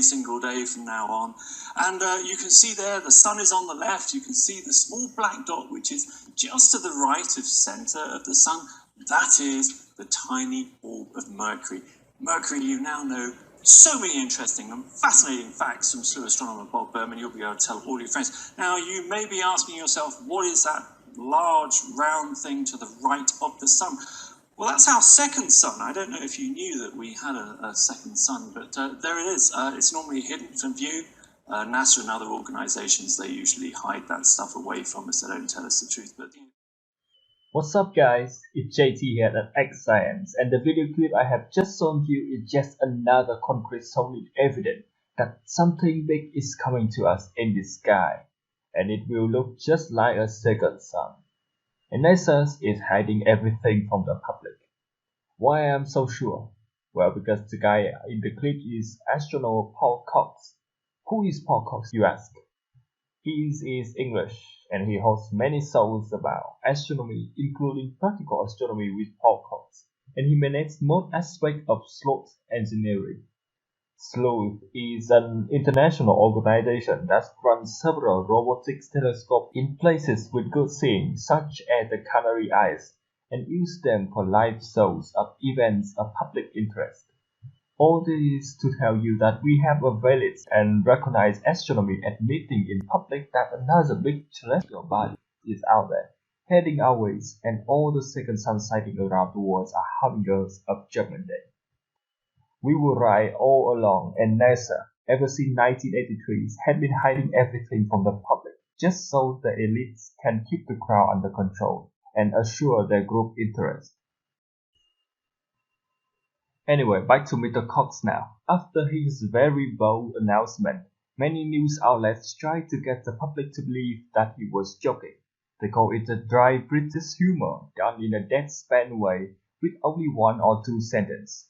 single day from now on. And you can see there the sun is on the left. You can see the small black dot, which is just to the right of center of the sun. That is the tiny orb of Mercury. Mercury, you now know so many interesting and fascinating facts from slew astronomer Bob Berman. You'll be able to tell all your friends. Now, you may be asking yourself, what is that large round thing to the right of the sun? Well, that's our second sun. I don't know if you knew that we had a second sun, but there it is. It's normally hidden from view. NASA and other organizations, they usually hide that stuff away from us. They don't tell us the truth. But What's up guys, it's JT here at X Science, and the video clip I have just shown you is just another concrete solid evidence that something big is coming to us in the sky, and it will look just like a second sun. And NASA is hiding everything from the public. Why am I so sure? Well, because the guy in the clip is astronomer Paul Cox. Who is Paul Cox, you ask? He is English, and he hosts many shows about astronomy, including practical astronomy with Paul Cox, and he manages most aspects of sleuth engineering. Sleuth is an international organization that runs several robotics telescopes in places with good seeing, such as the Canary Islands, and use them for live shows of events of public interest. All this to tell you that we have a valid and recognized astronomy admitting in public that another big celestial body is out there, heading our ways, and all the second sun sightings around the world are harbingers of Judgment Day. We were right all along, and NASA, ever since 1983, had been hiding everything from the public, just so the elites can keep the crowd under control and assure their group interest. Anyway, back to Mr. Cox now. After his very bold announcement, many news outlets tried to get the public to believe that he was joking. They call it a dry British humor done in a deadpan way with only one or two sentences.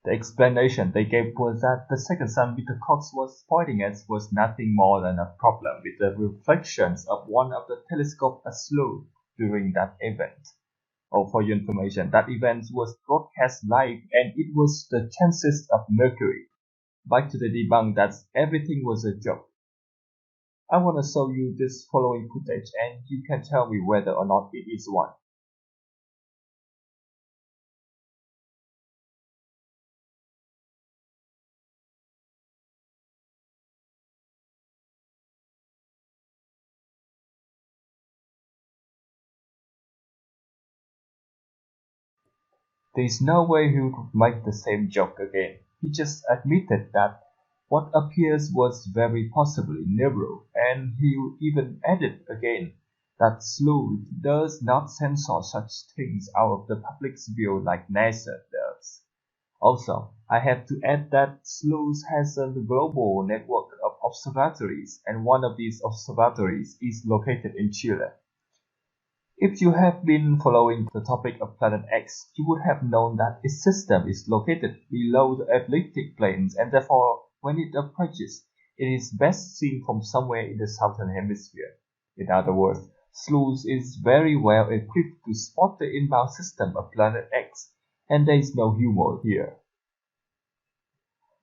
The explanation they gave was that the second sun Mr. Cox was pointing at was nothing more than a problem with the reflections of one of the telescopes asleep during that event. Oh, for your information, that event was broadcast live and it was the chances of Mercury. Back to the debunk that everything was a joke. I want to show you this following footage and you can tell me whether or not it is one. There's no way he would make the same joke again. He just admitted that what appears was very possibly Nibiru, and he even added again that sleuth does not censor such things out of the public's view like NASA does. Also, I have to add that sleuth has a global network of observatories, and one of these observatories is located in Chile. If you have been following the topic of Planet X, you would have known that its system is located below the elliptic planes, and therefore, when it approaches, it is best seen from somewhere in the southern hemisphere. In other words, sleuth is very well equipped to spot the inbound system of Planet X, and there is no humor here.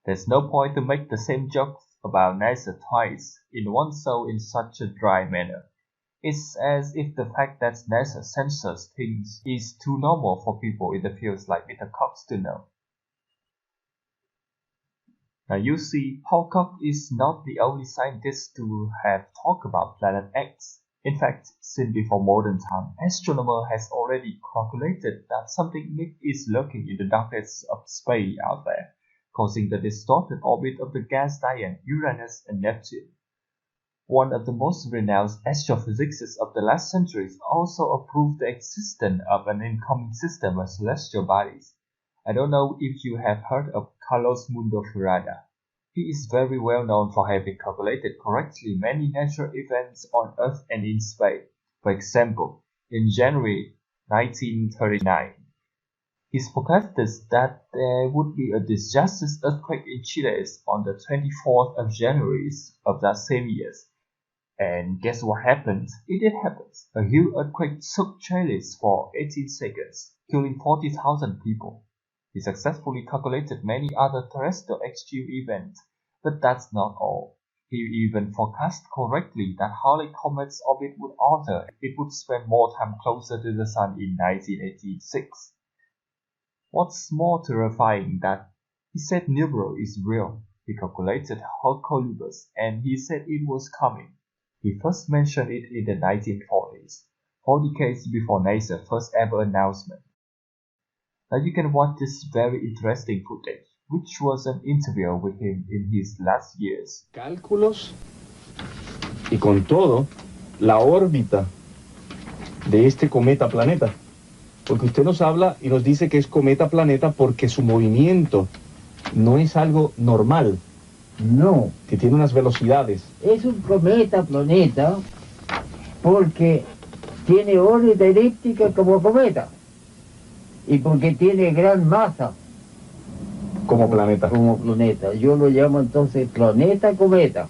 There's no point to make the same jokes about NASA twice in one show in such a dry manner. It's as if the fact that NASA censors things is too normal for people in the fields like Mr. Cox to know. Now you see, Paul Cox is not the only scientist to have talked about Planet X. In fact, since before modern time, astronomer has already calculated that something big is lurking in the darkness of space out there, causing the distorted orbit of the gas giant Uranus and Neptune. One of the most renowned astrophysicists of the last centuries also approved the existence of an incoming system of celestial bodies. I don't know if you have heard of Carlos Mundo Ferrada. He is very well known for having calculated correctly many natural events on Earth and in space. For example, in January 1939, he forecasted that there would be a disastrous earthquake in Chile on the 24th of January of that same year. And guess what happened? It did happen. A huge earthquake shook Chile for 18 seconds, killing 40,000 people. He successfully calculated many other terrestrial extreme events, But that's not all. He even forecast correctly that Halley Comet's orbit would alter. It would spend more time closer to the Sun in 1986. What's more terrifying that he said Nibiru is real. He calculated Hercules and he said it was coming. He first mentioned it in the 1940s, 4 decades before NASA's first ever announcement. Now you can watch this very interesting footage, which was an interview with him in his last years. Cálculos y con todo, la órbita de este cometa planeta. Porque usted nos habla y nos dice que es cometa planeta porque su movimiento no es algo normal. No, Que tiene unas velocidades. es un cometa planeta porque tiene órbita elíptica como cometa y porque tiene gran masa Como planeta. como planeta. Yo lo llamo entonces planeta cometa,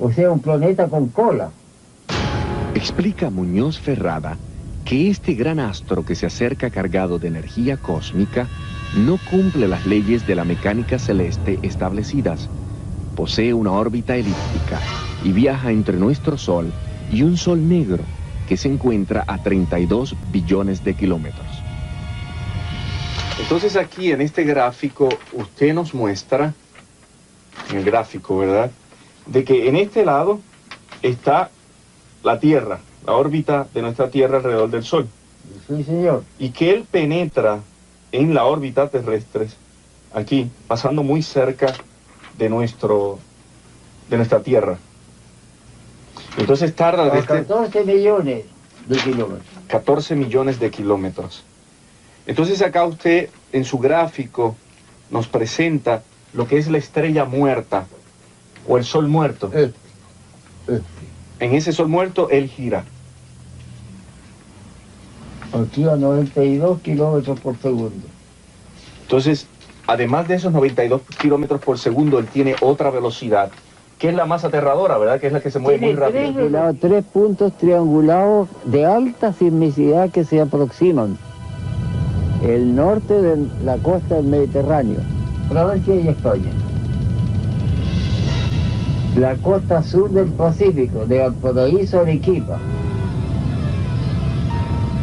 o sea, un planeta con cola. Explica Muñoz Ferrada que este gran astro que se acerca cargado de energía cósmica no cumple las leyes de la mecánica celeste establecidas. Posee una órbita elíptica y viaja entre nuestro Sol y un Sol negro que se encuentra a 32 billones de kilómetros. Entonces aquí en este gráfico usted nos muestra, en el gráfico, ¿verdad?, de que en este lado está la Tierra, la órbita de nuestra Tierra alrededor del Sol. Sí, señor. Y que él penetra en la órbita terrestre, aquí, pasando muy cerca de nuestra Tierra. Entonces tarda A desde 14 millones de kilómetros. 14 millones de kilómetros. Entonces acá usted en su gráfico nos presenta lo que es la estrella muerta o el Sol muerto. En ese Sol muerto él gira. Aquí a 92 kilómetros por segundo. Entonces, además de esos 92 kilómetros por segundo, él tiene otra velocidad, que es la más aterradora, ¿verdad? Que es la que se mueve muy rápido. Tres puntos triangulados de alta sismicidad que se aproximan. El norte de la costa del Mediterráneo, Francia y España. La costa sur del Pacífico, de Valparaíso a Arequipa.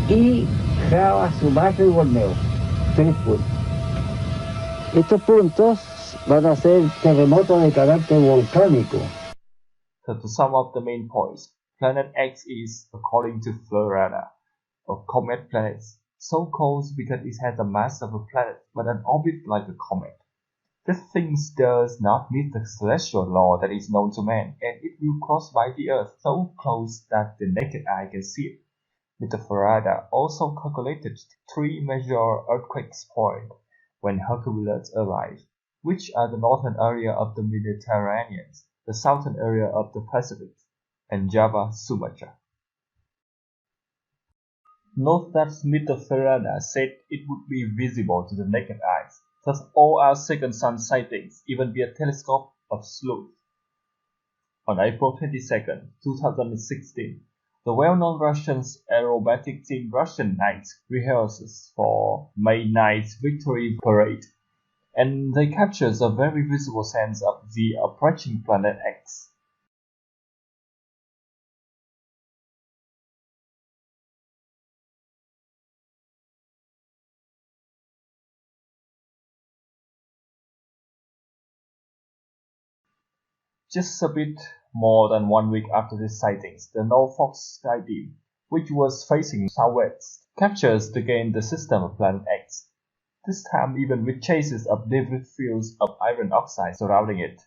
Y Java, Sumatra y Borneo. 3 puntos. Estos puntos van a ser terremotos de carácter volcánico. So to sum up the main points, Planet X is, according to Florida, a comet planet, so called because it has the mass of a planet but an orbit like a comet. This thing does not meet the celestial law that is known to man, and it will cross by the Earth so close that the naked eye can see it. Mr. Farada also calculated 3 major earthquakes points when Hercules arrived, which are the northern area of the Mediterranean, the southern area of the Pacific, and Java, Sumatra. Note that Mr. Farada said it would be visible to the naked eyes, thus all our second sun sightings, even via telescope of sleuth. On April 22, 2016, the well-known Russian aerobatic team Russian Knights rehearses for May 9th Victory Parade, and they capture a very visible sense of the approaching Planet X. Just a bit more than 1 week after these sightings, the Norfolk Sky Team, which was facing southwest, captures again the system of Planet X, this time even with chases of debris fields of iron oxide surrounding it.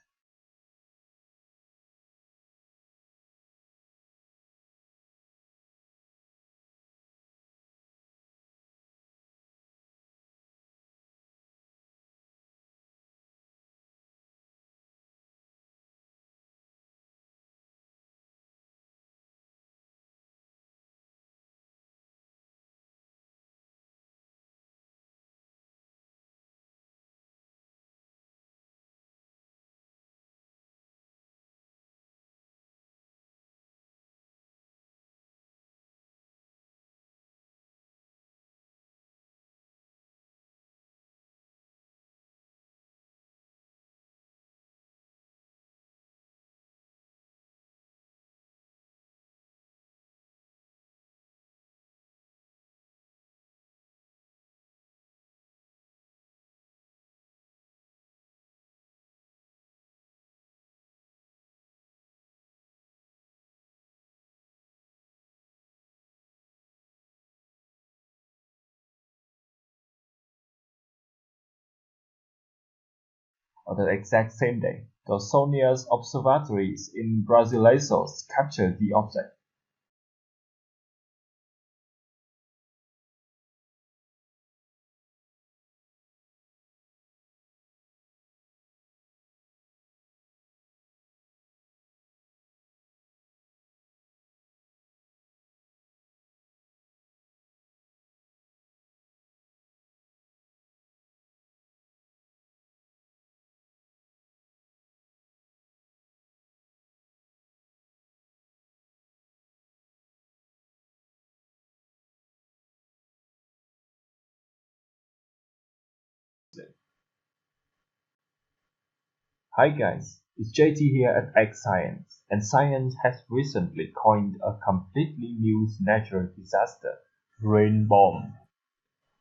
On the exact same day, the Sonia's observatories in Brasileiros captured the object. Hi guys, it's JT here at X Science, and science has recently coined a completely new natural disaster, rain bomb.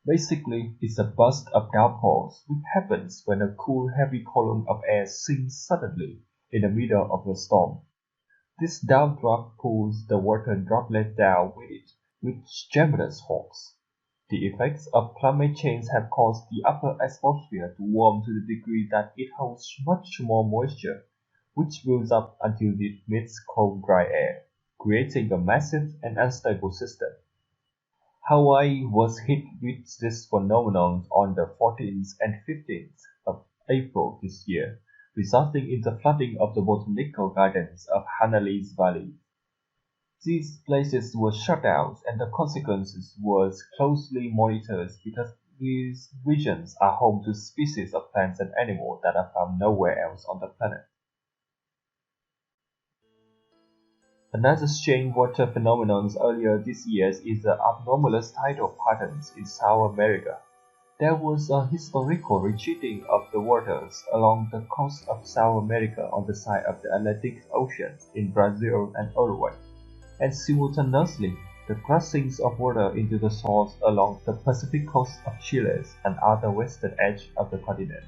Basically, it's a burst of downpours which happens when a cool heavy column of air sinks suddenly in the middle of a storm. This downdraft pulls the water droplet down with it with tremendous force. The effects of climate change have caused the upper atmosphere to warm to the degree that it holds much more moisture, which builds up until it meets cold dry air, creating a massive and unstable system. Hawaii was hit with this phenomenon on the 14th and 15th of April this year, resulting in the flooding of the botanical gardens of Hanalei Valley. These places were shut down and the consequences was closely monitored because these regions are home to species of plants and animals that are found nowhere else on the planet. Another strange water phenomenon earlier this year is the abnormalous tidal patterns in South America. There was a historical retreating of the waters along the coast of South America on the side of the Atlantic Ocean in Brazil and Uruguay, and simultaneously the crossings of water into the source along the Pacific coast of Chile and other western edge of the continent.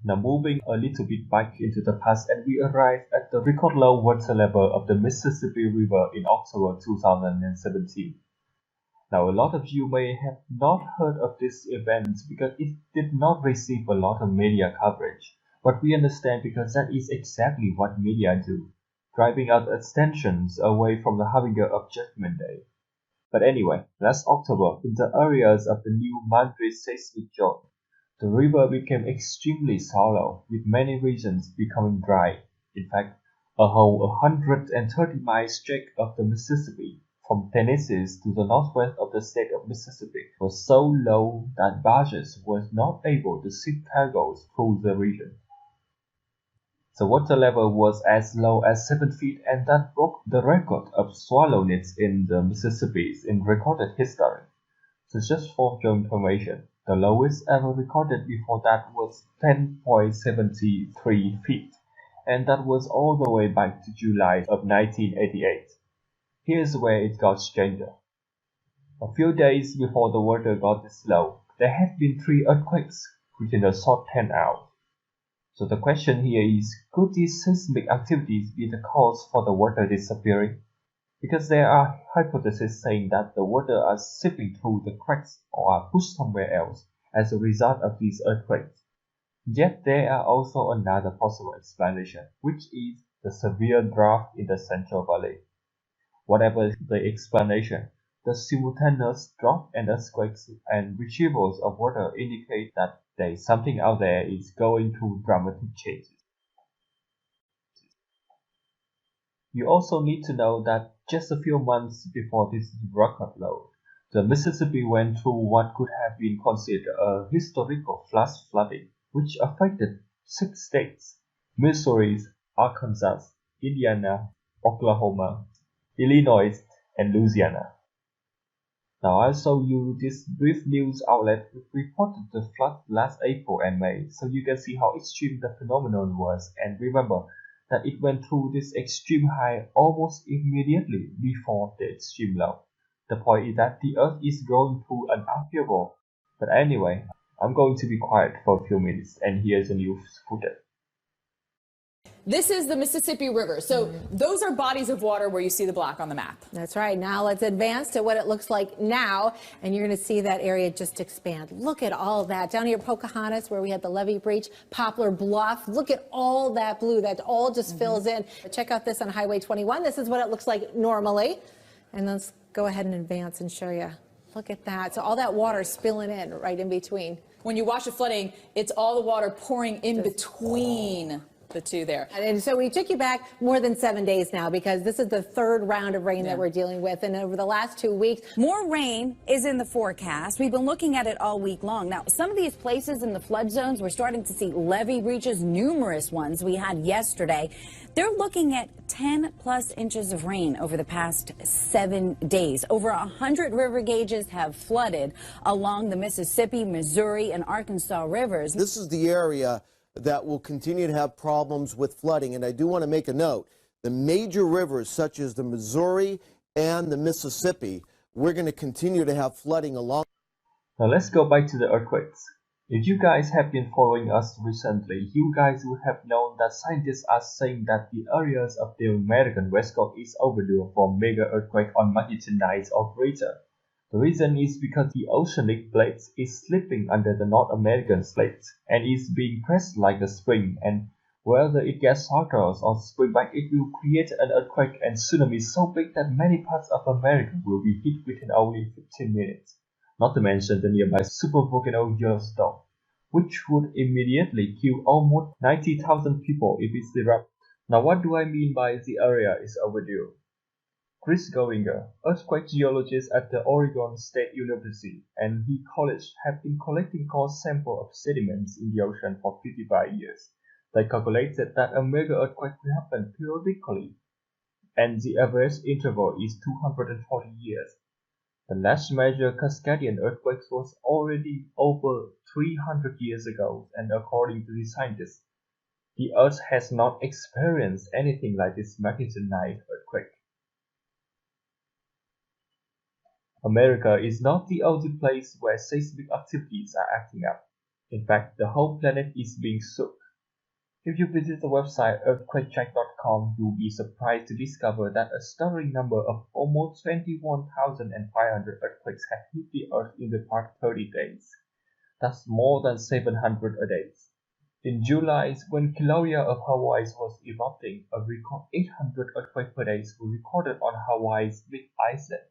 Now moving a little bit back into the past, and we arrive at the record low water level of the Mississippi River in October 2017. Now a lot of you may have not heard of this event because it did not receive a lot of media coverage, but we understand because that is exactly what media do, driving out attentions away from the harbinger of Judgment Day. But anyway, last October, in the areas of the new Madrid seismic zone, the river became extremely shallow, with many regions becoming dry. In fact, a whole 130-mile stretch of the Mississippi, from Tennessee to the northwest of the state of Mississippi, was so low that barges were not able to ship cargoes through the region. The water level was as low as 7 feet, and that broke the record of shallowness in the Mississippi in recorded history. So just for your information, the lowest ever recorded before that was 10.73 feet, and that was all the way back to July of 1988. Here's where it got stranger. A few days before the water got this low, there had been 3 earthquakes within a short 10 hours. So the question here is, could these seismic activities be the cause for the water disappearing? Because there are hypotheses saying that the water are seeping through the cracks or are pushed somewhere else as a result of these earthquakes. Yet there are also another possible explanation, which is the severe drought in the Central Valley. Whatever the explanation, the simultaneous drought and earthquakes and retrievals of water indicate that there is something out there is going through dramatic changes. You also need to know that just a few months before this record low, the Mississippi went through what could have been considered a historical flash flooding, which affected 6 states: Missouri, Arkansas, Indiana, Oklahoma, Illinois, and Louisiana. Now I'll show you this brief news outlet which reported the flood last April and May, so you can see how extreme the phenomenon was, and remember that it went through this extreme high almost immediately before the extreme low. The point is that the Earth is going through an upheaval. But anyway, I'm going to be quiet for a few minutes, and here's the news footage. This is the Mississippi River. So those are bodies of water where you see the black on the map. That's right. Now let's advance to what it looks like now, and you're going to see that area just expand. Look at all that. Down here at Pocahontas, where we had the levee breach, Poplar Bluff. Look at all that blue. That all just fills in. Check out this on Highway 21. This is what it looks like normally. And let's go ahead and advance and show you. Look at that. So all that water spilling in right in between. When you watch the flooding, it's all the water pouring in between the two there. And so we took you back more than 7 days now, because this is the 3rd round of rain that we're dealing with. And over the last 2 weeks, more rain is in the forecast. We've been looking at it all week long. Now, some of these places in the flood zones, we're starting to see levee breaches, numerous ones we had yesterday. They're looking at 10+ inches of rain over the past 7 days. Over 100 river gauges have flooded along the Mississippi, Missouri, and Arkansas rivers. This is the area that will continue to have problems with flooding. And I do want to make a note. The major rivers, such as the Missouri and the Mississippi, we're going to continue to have flooding along. Now let's go back to the earthquakes. If you guys have been following us recently, you guys would have known that scientists are saying that the areas of the American West Coast is overdue for mega earthquake on magnitude 9 or greater. The reason is because the oceanic plate is slipping under the North American plate and is being pressed like a spring, and whether it gets hotter or spring back, it will create an earthquake and tsunami so big that many parts of America will be hit within only 15 minutes. Not to mention the nearby supervolcano Yellowstone, which would immediately kill almost 90,000 people if it erupts. Now what do I mean by the area is overdue? Chris Gowinger, earthquake geologist at the Oregon State University, and his college have been collecting core samples of sediments in the ocean for 55 years. They calculated that a mega earthquake will happen periodically, and the average interval is 240 years. The last major Cascadian earthquake was already over 300 years ago, and according to the scientists, the Earth has not experienced anything like this magnitude 9 earthquake. America is not the only place where seismic activities are acting up. In fact, the whole planet is being shook. If you visit the website earthquakecheck.com, you'll be surprised to discover that a staggering number of almost 21,500 earthquakes have hit the Earth in the past 30 days. That's more than 700 a day. In July, when Kilauea of Hawaii was erupting, a record 800 earthquakes per day were recorded on Hawaii's Big Island.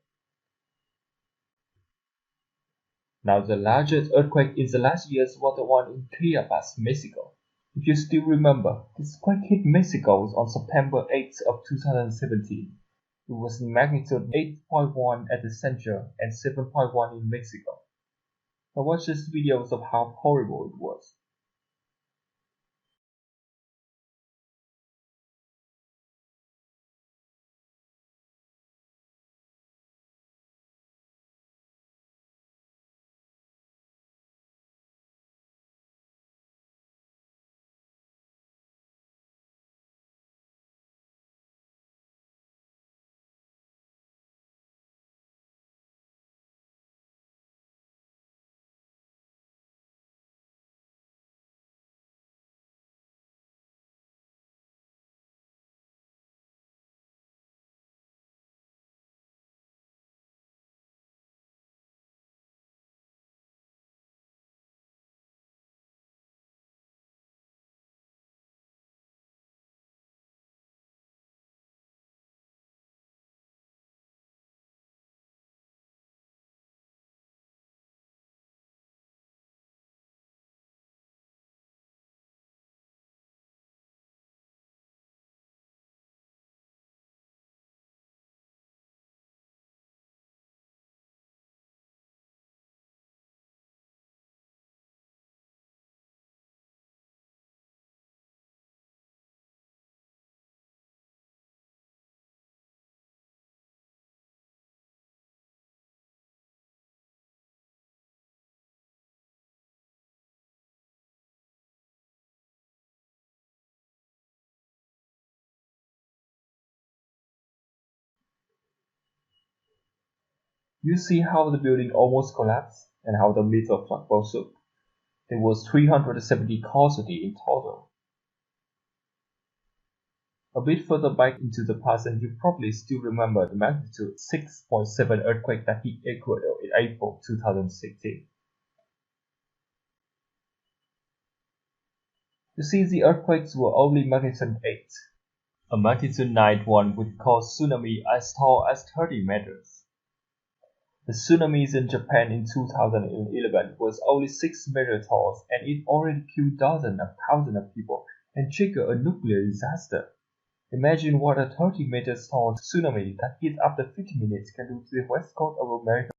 Now, the largest earthquake in the last years was the one in Chiapas, Mexico. If you still remember, this quake hit Mexico on September 8th of 2017. It was magnitude 8.1 at the center and 7.1 in Mexico. Now watch these videos of how horrible it was. You see how the building almost collapsed and how the meter flagpole shook. There was 370 casualties in total. A bit further back into the past, and you probably still remember the magnitude 6.7 earthquake that hit Ecuador in April 2016. You see, the earthquakes were only magnitude 8. A magnitude 9 one would cause tsunami as tall as 30 meters. The tsunamis in Japan in 2011 was only 6 meters tall, and it already killed dozens of thousands of people and triggered a nuclear disaster. Imagine what a 30 meters tall tsunami that hits after 50 minutes can do to the west coast of America.